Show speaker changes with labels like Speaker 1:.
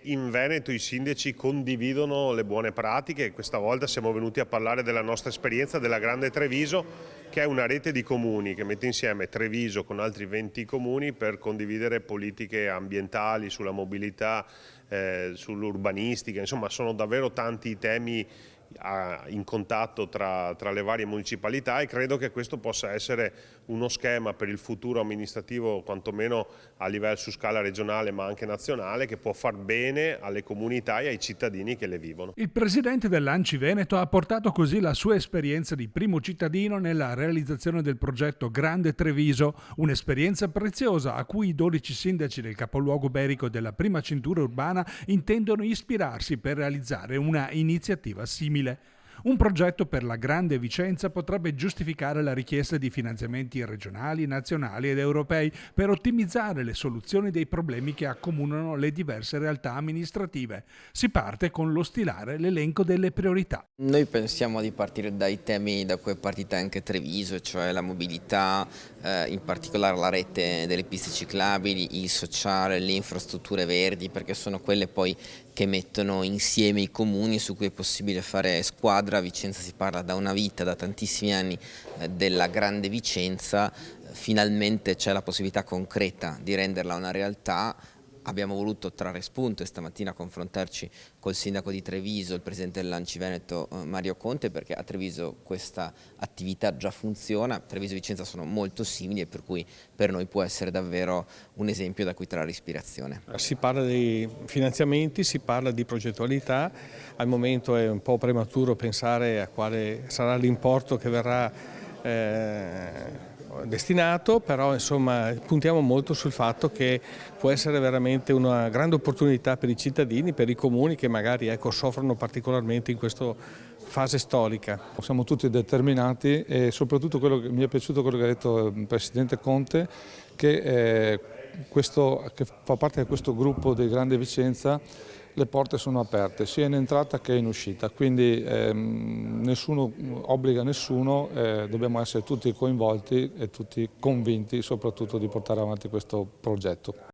Speaker 1: In Veneto i sindaci condividono le buone pratiche e questa volta siamo venuti a parlare della nostra esperienza della Grande Treviso, che è una rete di comuni che mette insieme Treviso con altri 20 comuni per condividere politiche ambientali, sulla mobilità, sull'urbanistica, insomma sono davvero tanti i temi in contatto tra le varie municipalità, e credo che questo possa essere uno schema per il futuro amministrativo, quantomeno a livello su scala regionale ma anche nazionale, che può far bene alle comunità e ai cittadini che le vivono.
Speaker 2: Il presidente dell'Anci Veneto ha portato così la sua esperienza di primo cittadino nella realizzazione del progetto Grande Treviso, un'esperienza preziosa a cui i 12 sindaci del capoluogo berico della prima cintura urbana intendono ispirarsi per realizzare una iniziativa simile. Un progetto per la Grande Vicenza potrebbe giustificare la richiesta di finanziamenti regionali, nazionali ed europei per ottimizzare le soluzioni dei problemi che accomunano le diverse realtà amministrative. Si parte con lo stilare l'elenco delle priorità.
Speaker 3: Noi pensiamo di partire dai temi da cui è partita anche Treviso, cioè la mobilità, in particolare la rete delle piste ciclabili, il sociale, le infrastrutture verdi, perché sono quelle poi che mettono insieme i comuni su cui è possibile fare squadra. A Vicenza si parla da una vita, da tantissimi anni, della Grande Vicenza. Finalmente c'è la possibilità concreta di renderla una realtà. Abbiamo voluto trarre spunto e stamattina confrontarci col sindaco di Treviso, il presidente dell'Anci Veneto Mario Conte, perché a Treviso questa attività già funziona. Treviso e Vicenza sono molto simili e per cui per noi può essere davvero un esempio da cui trarre ispirazione.
Speaker 4: Si parla di finanziamenti, si parla di progettualità, al momento è un po' prematuro pensare a quale sarà l'importo che verrà destinato, però insomma puntiamo molto sul fatto che può essere veramente una grande opportunità per i cittadini, per i comuni che magari soffrono particolarmente in questa fase storica.
Speaker 5: Siamo tutti determinati e soprattutto mi è piaciuto quello che ha detto il Presidente Conte, che fa parte di questo gruppo di Grande Vicenza. Le porte sono aperte sia in entrata che in uscita, quindi nessuno obbliga nessuno, dobbiamo essere tutti coinvolti e tutti convinti soprattutto di portare avanti questo progetto.